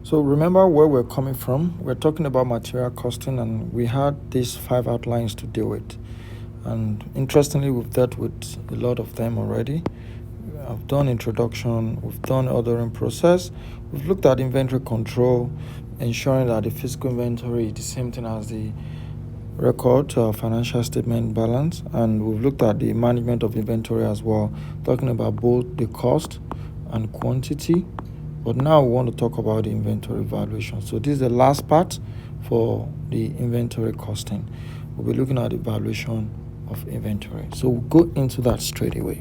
So remember where we're coming from. We're talking about material costing, and we had these 5 outlines to deal with. And interestingly, we've dealt with a lot of them already. I've done introduction, we've done ordering process, we've looked at inventory control, ensuring that the physical inventory is the same thing as the record financial statement balance, and we've looked at the management of inventory as well, talking about both the cost and quantity. But now we want to talk about the inventory valuation. So this is the last part for the inventory costing. We'll be looking at the valuation of inventory. So we'll go into that straight away.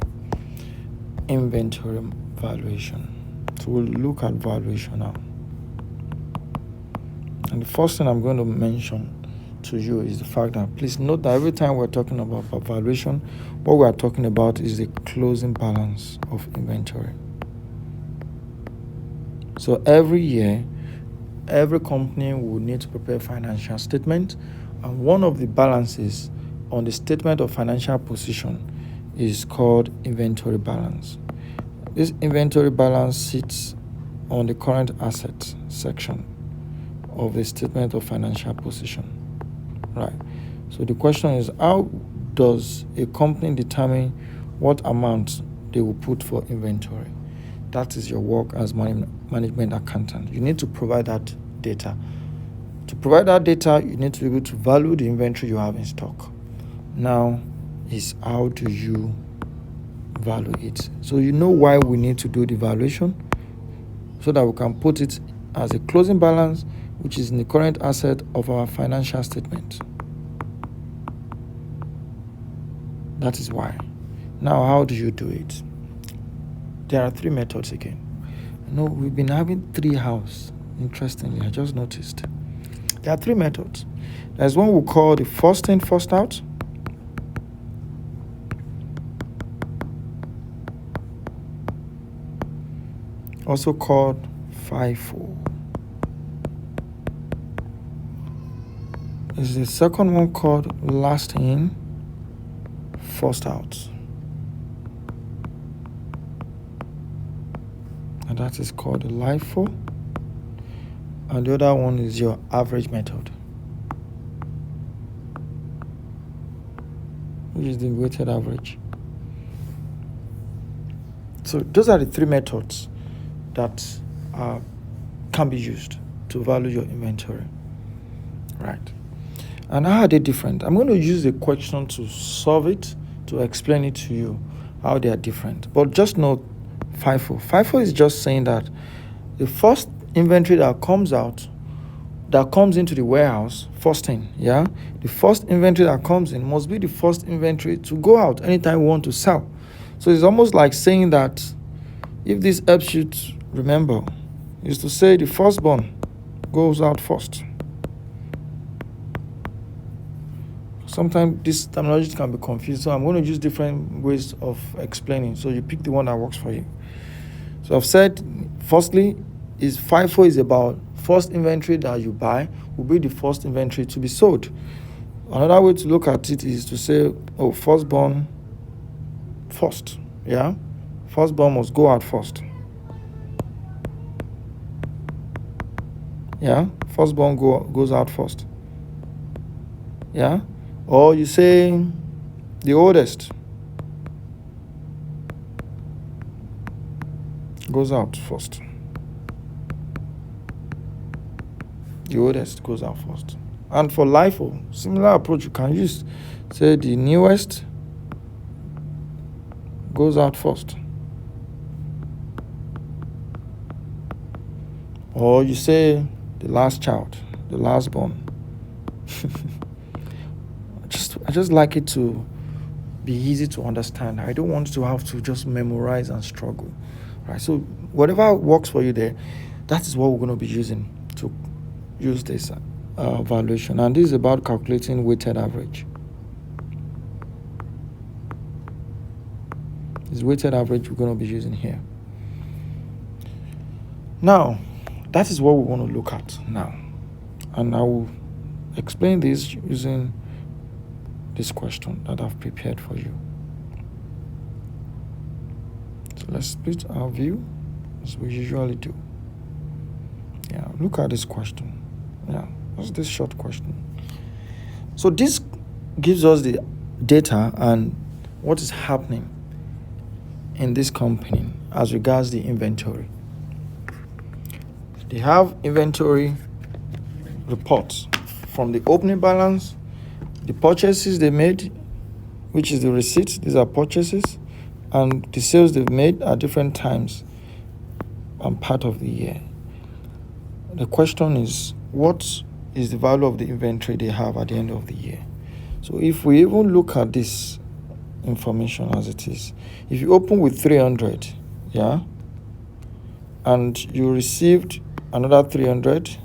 Inventory valuation. So we'll look at valuation now. And the first thing I'm going to mention to you is the fact that please note that every time we're talking about valuation, what we are talking about is the closing balance of inventory. So every year, every company will need to prepare financial statement, and one of the balances on the statement of financial position is called inventory balance. This inventory balance sits on the current assets section of the statement of financial position. Right. So the question is, how does a company determine what amount they will put for inventory? That is your work as management accountant. You need to provide that data. To provide that data, you need to be able to value the inventory you have in stock. Now is how do you value it? So you know why we need to do the valuation, so that we can put it as a closing balance, which is in the current asset of our financial statement. That is why. Now, how do you do it? There are 3 methods again. We've been having 3 house. Interestingly, I just noticed. There are 3 methods. There's one we call the first in, first out. Also called FIFO. There's the second one called last in, first out. And that is called the LIFO. And the other one is your average method, which is the weighted average. So those are the 3 methods that can be used to value your inventory. Right. And how are they different? I'm going to use a question to solve it, to explain it to you how they are different. But just note FIFO. FIFO is just saying that the first inventory that comes into the warehouse, first thing, the first inventory that comes in must be the first inventory to go out anytime we want to sell. So it's almost like saying that, if this helps you to remember, is to say the firstborn goes out first. Sometimes this terminology can be confused, so I'm going to use different ways of explaining, so you pick the one that works for you. So I've said, firstly, FIFO is about first inventory that you buy will be the first inventory to be sold. Another way to look at it is to say, firstborn first. Firstborn must go out first. Firstborn goes out first. Or you say the oldest goes out first. The oldest goes out first. And for LIFO, similar approach you can use. Say the newest goes out first. Or you say the last child, the last born. I just like it to be easy to understand. I don't want to have to just memorize and struggle. Right? So whatever works for you there, that is what we're going to be using to use this valuation. And this is about calculating weighted average. This weighted average we're going to be using here. Now, that is what we want to look at now. And I will explain this using this question that I've prepared for you. So let's split our view as we usually do. Yeah, look at this question. Yeah, what's this short question? So this gives us the data and what is happening in this company as regards the inventory. They have inventory reports from the opening balance, the purchases they made, which is the receipts, these are purchases, and the sales they've made at different times and part of the year. The question is, what is the value of the inventory they have at the end of the year? So if we even look at this information as it is, if you open with 300, yeah, and you received another 300,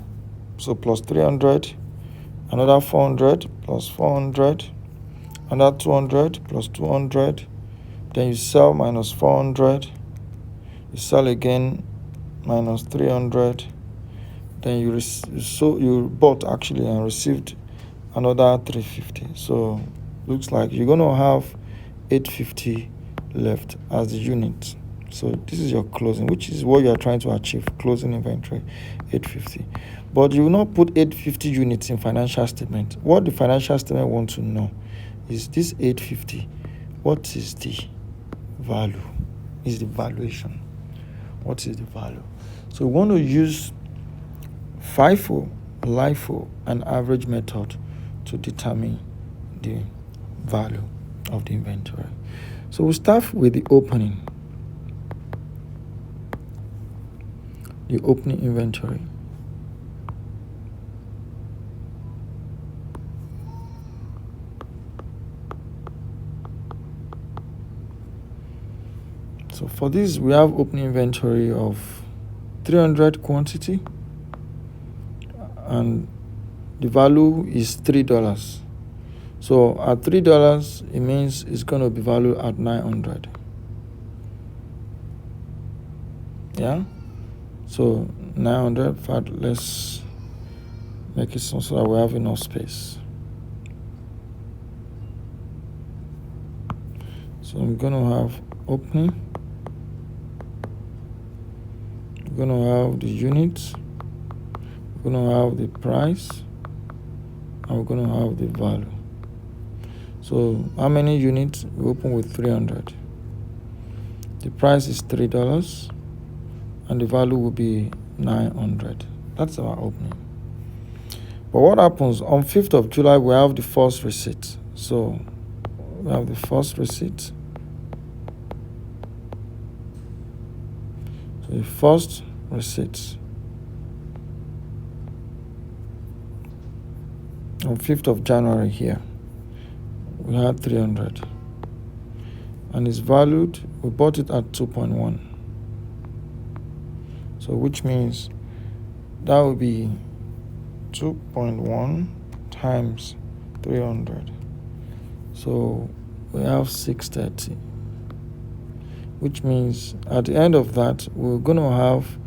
so plus 300, another 400 plus 400, another 200 plus 200, then you sell minus 400, you sell again minus 300, then you bought actually and received another 350. So looks like you're going to have 850 left as the unit. So this is your closing, which is what you are trying to achieve, closing inventory 850. But you will not put 850 units in financial statement. What the financial statement wants to know is this 850, what is the value? Is the valuation? What is the value? So we want to use FIFO, LIFO, and average method to determine the value of the inventory. So we'll start with the opening inventory. So for this, we have opening inventory of 300 quantity, and the value is $3. So at $3, it means it's going to be valued at 900. Yeah. So 900. In fact, let's make it so that we have enough space. So I'm going to have opening. We're going to have the units. We're going to have the price. And we're going to have the value. So how many units? We open with 300. The price is $3 and the value will be 900. That's our opening. But what happens on 5th of July, we have the first receipt. So we have the first receipt. So the first receipt on 5th of January here. We had 300 and it's valued, we bought it at 2.1. So which means that would be 2.1 times 300. So we have 630, which means at the end of that, we're going to have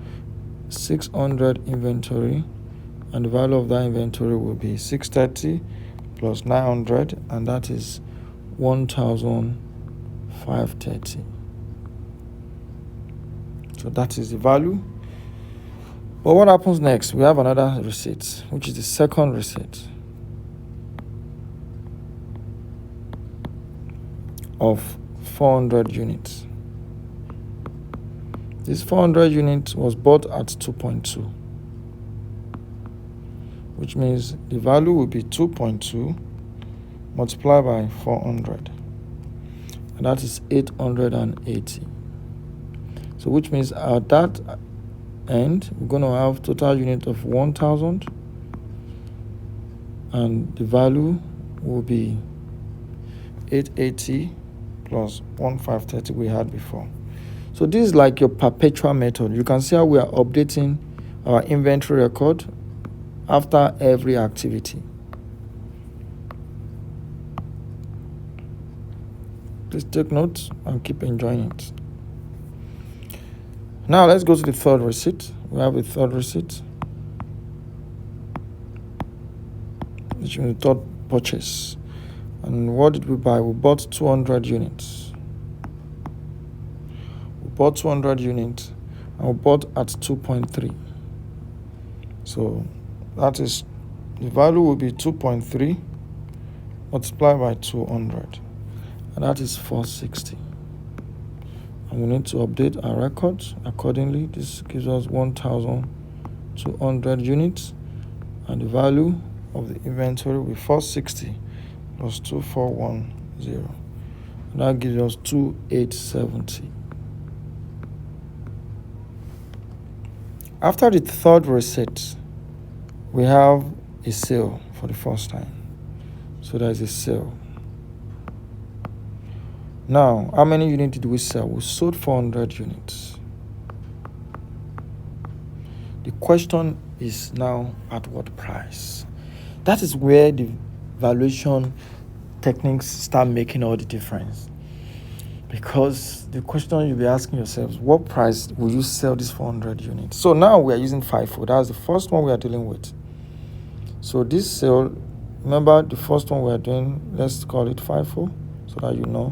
600 inventory, and the value of that inventory will be 630 plus 900, and that is 1,530. So that is the value. But what happens next? We have another receipt, which is the second receipt of 400 units. This 400 units was bought at 2.2, which means the value will be 2.2 multiplied by 400, and that is 880. So which means at that end, we're going to have total unit of 1,000, and the value will be 880 plus 1,530 we had before. So this is like your perpetual method. You can see how we are updating our inventory record after every activity. Please take notes and keep enjoying it. Now let's go to the third receipt. We have a third receipt, which is the third purchase. And what did we buy? We bought 200 units. We bought 200 units and we bought at 2.3. So that is, the value will be 2.3 multiplied by 200, and that is 460. And we need to update our records accordingly. This gives us 1,200 units, and the value of the inventory will be 460 plus 2410. And that gives us 2870. After the third receipt, we have a sale for the first time. So there is a sale. Now, how many units did we sell? We sold 400 units. The question is now, at what price? That is where the valuation techniques start making all the difference. Because the question you'll be asking yourselves, what price will you sell this 400 units? So now we are using FIFO. That's the first one we are dealing with. So this sale, remember the first one we are doing, let's call it FIFO, so that you know.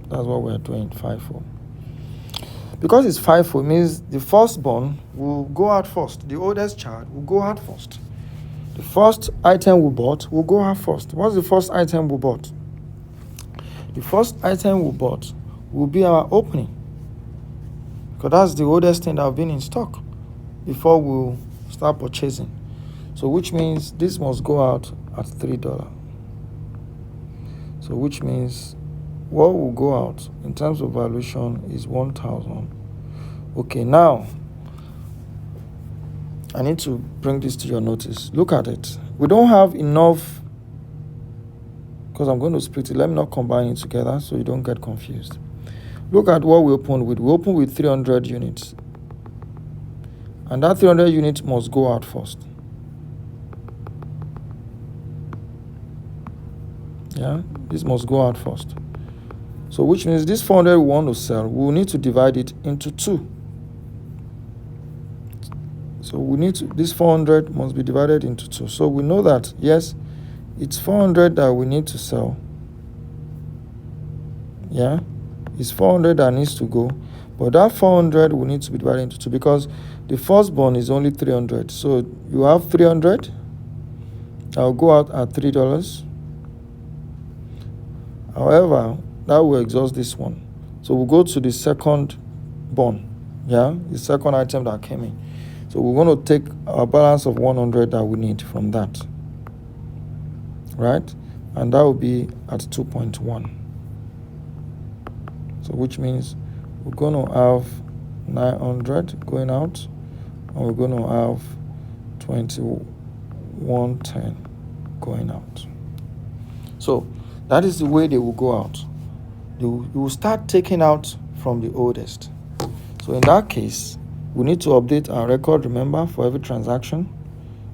That's what we are doing, FIFO. Because it's FIFO, it means the firstborn will go out first. The oldest child will go out first. The first item we bought will go out first. What's the first item we bought? The first item we bought will be our opening, because that's the oldest thing that have been in stock before we'll start purchasing. So which means this must go out at $3. So which means what will go out in terms of valuation is 1,000. Okay, now I need to bring this to your notice. Look at it. We don't have enough, because I'm going to split it. Let me not combine it together so you don't get confused. Look at what we opened with. We opened with 300 units. And that 300 units must go out first. Yeah, this must go out first. So which means this 400 we want to sell, we will need to divide it into 2. So we need to, this 400 must be divided into 2. So we know that, yes, it's 400 that we need to sell. Yeah, it's 400 that needs to go. But that 400 will need to be divided into 2, because the firstborn is only 300. So you have 300 that will go out at $3. However, that will exhaust this one. So we'll go to the second born. Yeah, the second item that came in. So we're going to take a balance of 100 that we need from that. Right? And that will be at 2.1. So which means we're going to have 900 going out, and we're going to have 2110 going out. So that is the way they will go out. You will start taking out from the oldest. So in that case, we need to update our record, remember, for every transaction.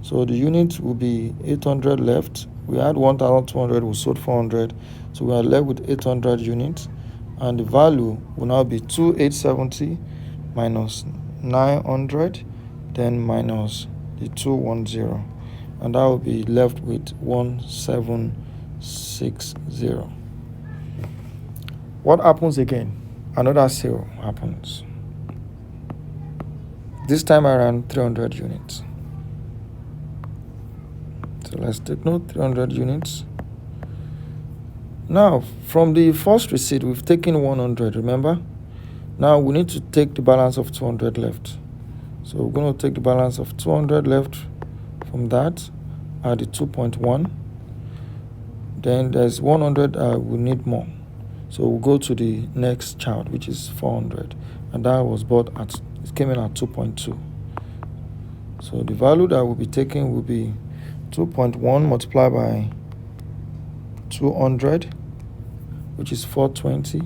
So the unit will be 800 left. We had 1,200, we sold 400. So we are left with 800 units. And the value will now be 2870 minus 900, then minus the 210. And that will be left with 1760. What happens again? Another sale happens. This time around 300 units. So let's take note, 300 units. Now, from the first receipt, we've taken 100, remember? Now we need to take the balance of 200 left. So we're going to take the balance of 200 left from that, add the 2.1. Then there's 100 we need more. So we'll go to the next child, which is 400. And that was bought at, it came in at 2.2. So the value that we'll be taking will be 2.1 multiplied by 200, which is 420,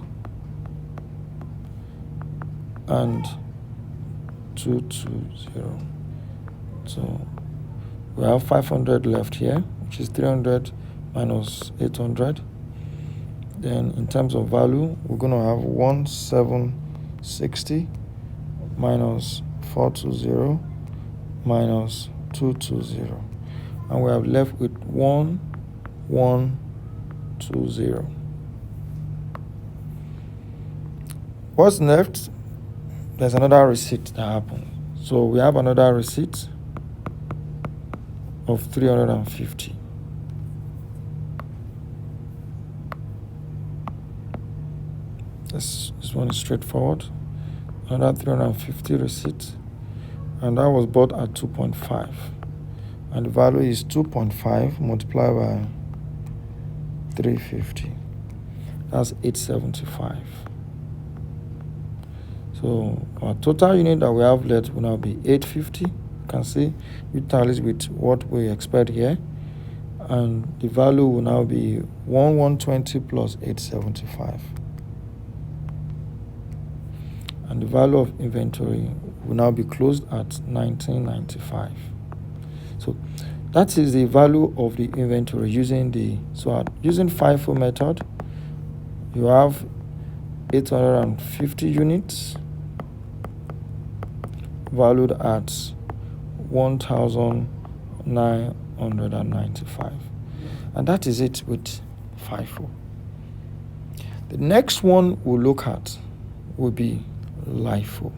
and 220. So we have 500 left here, which is 300 minus 800. Then in terms of value, we're going to have 1760 minus 420 minus 220. And we have left with 1120. What's next? There's another receipt that happens. So we have another receipt of 350. This one is straightforward. Another 350 receipt, and that was bought at 2.5, and the value is 2.5 multiplied by 350. That's 875. So our total unit that we have left will now be 850. You can see it tallies with what we expect here, and the value will now be 1120 plus 875. And the value of inventory will now be closed at 1995. So that is the value of the inventory using using FIFO method. You have 850 units valued at 1,995, and that is it with FIFO. The next one we'll look at will be LIFO.